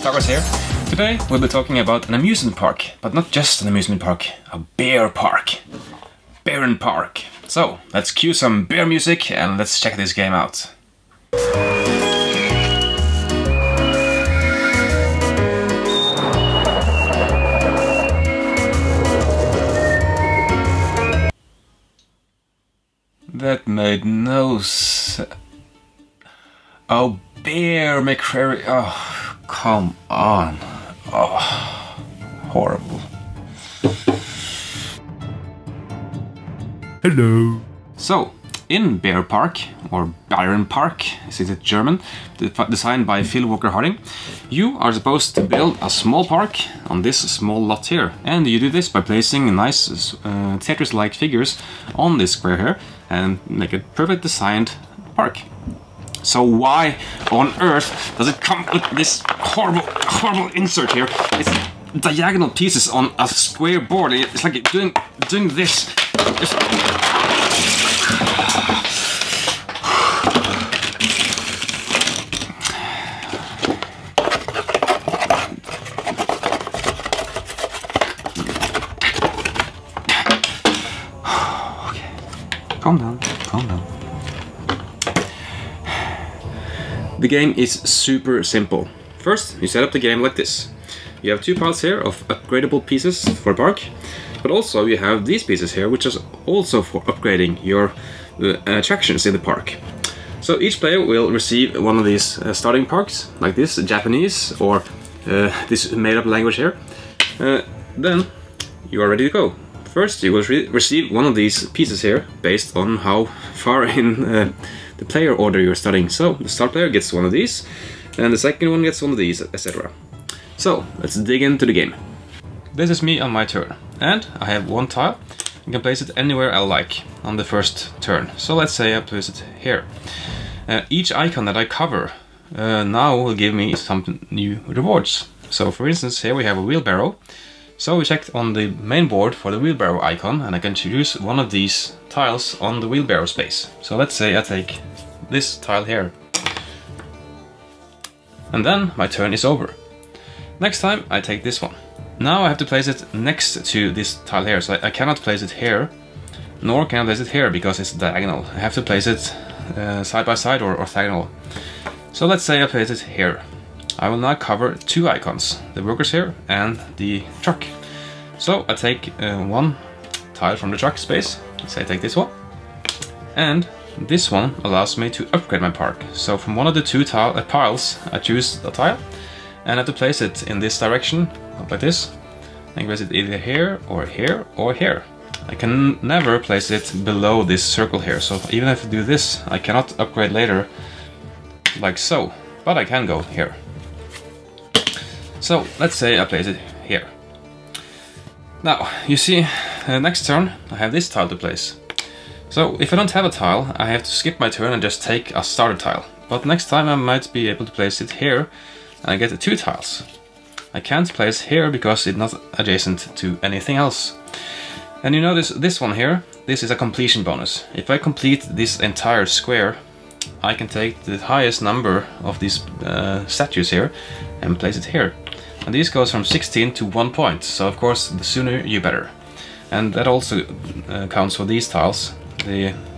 Douglas here. Today we'll be talking about an amusement park, but not just an amusement park, a bear park. Bärenpark. So, let's cue some bear music and let's check this game out. That made no sense. Oh, Bear McCrary. Oh, come on. Oh, horrible. Hello. So, in Bärenpark, or Bärenpark, is it German, designed by Phil Walker Harding, you are supposed to build a small park on this small lot here. And you do this by placing nice Tetris-like figures on this square here and make a perfect designed park. So why on earth does it come with this horrible insert here? It's diagonal pieces on a square board. It's like doing this. Okay, calm down, calm down. The game is super simple. First, you set up the game like this. You have two piles here of upgradable pieces for a park, but also you have these pieces here, which is also for upgrading your attractions in the park. So each player will receive one of these starting parks, like this, Japanese, or this made-up language here. Then you are ready to go. First, you will receive one of these pieces here, based on how far in the player order you're starting. So the start player gets one of these, and the second one gets one of these, etc. So let's dig into the game. This is me on my turn, and I have one tile. I can place it anywhere I like on the first turn. So let's say I place it here. Each icon that I cover now will give me some new rewards. So for instance, here we have a wheelbarrow. So we checked on the main board for the wheelbarrow icon, and I can choose one of these tiles on the wheelbarrow space. So let's say I take this tile here. And then my turn is over. Next time I take this one. Now I have to place it next to this tile here, so I cannot place it here, nor can I place it here because it's diagonal. I have to place it side by side or orthogonal. So let's say I place it here. I will now cover two icons, the workers here and the truck. So I take one tile from the truck space. Let's say I take this one. And this one allows me to upgrade my park. So from one of the two piles, I choose a tile and I have to place it in this direction, like this. I can place it either here or here or here. I can never place it below this circle here. So even if I do this, I cannot upgrade later like so, but I can go here. So let's say I place it here. Now you see, next turn I have this tile to place. So if I don't have a tile, I have to skip my turn and just take a starter tile. But next time I might be able to place it here and I get two tiles. I can't place here because it's not adjacent to anything else. And you notice this one here, this is a completion bonus. If I complete this entire square, I can take the highest number of these statues here and place it here. And these goes from 16 to 1 point, so of course the sooner you better. And that also counts for these tiles.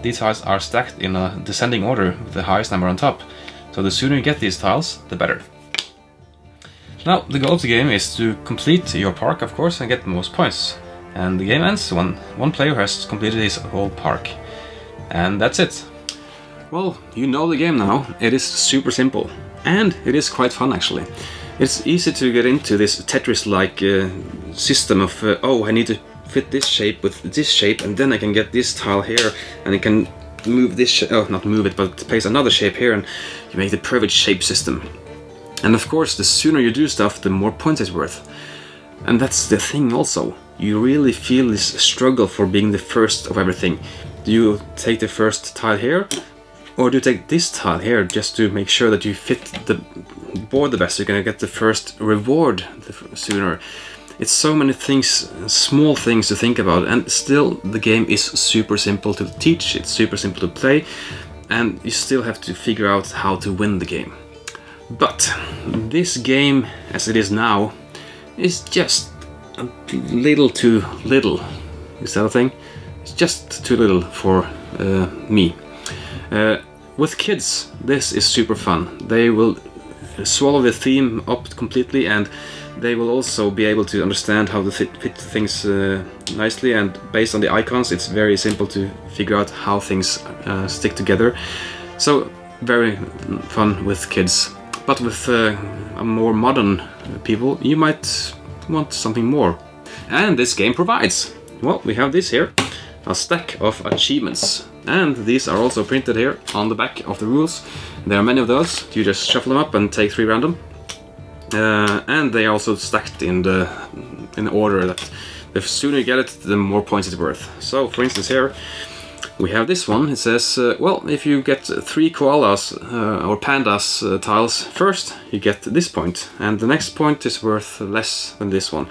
These tiles are stacked in a descending order with the highest number on top. So the sooner you get these tiles, the better. Now the goal of the game is to complete your park, of course, and get the most points. And the game ends when one player has completed his whole park. And that's it. Well, you know the game now. It is super simple. And it is quite fun actually. It's easy to get into this Tetris-like system of, oh, I need to fit this shape with this shape, and then I can get this tile here, and I can move this, not move it, but place another shape here, and you make the perfect shape system. And of course, the sooner you do stuff, the more points it's worth. And that's the thing also. You really feel this struggle for being the first of everything. Do you take the first tile here? Or do you take this tile here just to make sure that you fit the board the best? You're gonna get the first reward sooner. It's so many things, small things to think about, and still the game is super simple to teach, it's super simple to play, and you still have to figure out how to win the game. But this game, as it is now, is just a little too little. Is that a thing? It's just too little for me. With kids, this is super fun. They will swallow the theme up completely, and they will also be able to understand how to fit things nicely, and based on the icons it's very simple to figure out how things stick together. So very fun with kids. But with a more modern people, you might want something more. And this game provides. Well, we have this here, a stack of achievements. And these are also printed here on the back of the rules. There are many of those. You just shuffle them up and take 3 random. And they are also stacked in the order that the sooner you get it, the more points it's worth. So, for instance, here we have this one. It says, well, if you get 3 koalas or pandas tiles first, you get this point, and the next point is worth less than this one.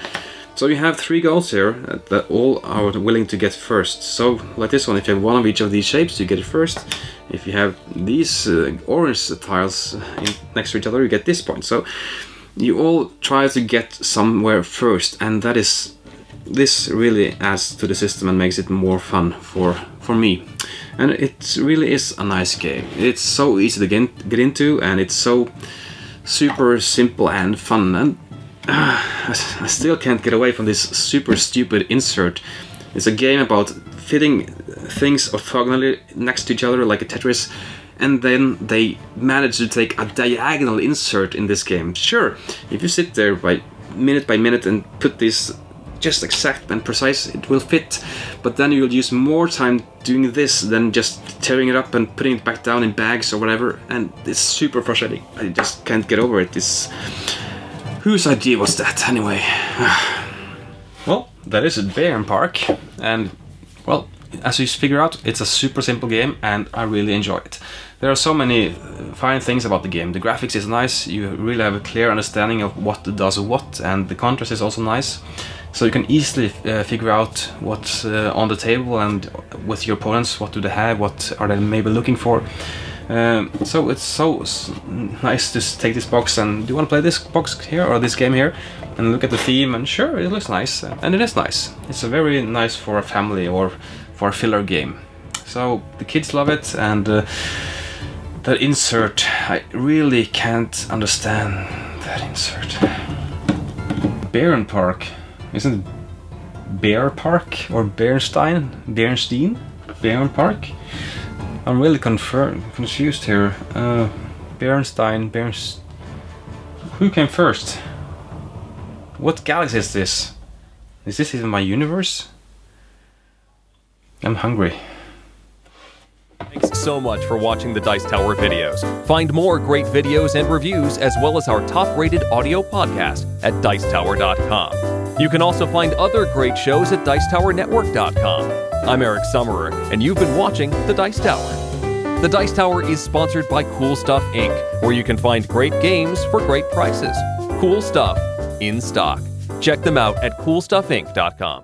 So you have 3 goals here that all are willing to get first. So, like this one, if you have 1 of each of these shapes, you get it first. If you have these orange tiles next to each other, you get this point. So you all try to get somewhere first, and this really adds to the system and makes it more fun for me. And it really is a nice game. It's so easy to get into, and it's so super simple and fun. And I still can't get away from this super stupid insert. It's a game about fitting things orthogonally next to each other like a Tetris, and then they manage to take a diagonal insert in this game. Sure, if you sit there by minute and put this just exact and precise, it will fit, but then you'll use more time doing this than just tearing it up and putting it back down in bags or whatever, and it's super frustrating. I just can't get over it. Whose idea was that, anyway? Well, that is Bärenpark, and, well, as you figure out, it's a super simple game, and I really enjoy it. There are so many fine things about the game. The graphics is nice, you really have a clear understanding of what does what, and the contrast is also nice. So you can easily figure out what's on the table, and with your opponents, what do they have, what are they maybe looking for. So it's so nice to take this box and, do you want to play this box here or this game here, and look at the theme, and sure, it looks nice, and it is nice. It's a very nice for a family or for a filler game. So the kids love it, and that insert, I really can't understand that insert. Bärenpark, isn't it Bärenpark or Bärenstein? Bärenpark? I'm really confused here. Bärenstein, who came first? What galaxy is this? Is this even my universe? I'm hungry. Thanks so much for watching the Dice Tower videos. Find more great videos and reviews, as well as our top-rated audio podcast at Dicetower.com. You can also find other great shows at DicetowerNetwork.com. I'm Eric Summerer, and you've been watching The Dice Tower. The Dice Tower is sponsored by Cool Stuff Inc., where you can find great games for great prices. Cool stuff in stock. Check them out at CoolStuffInc.com.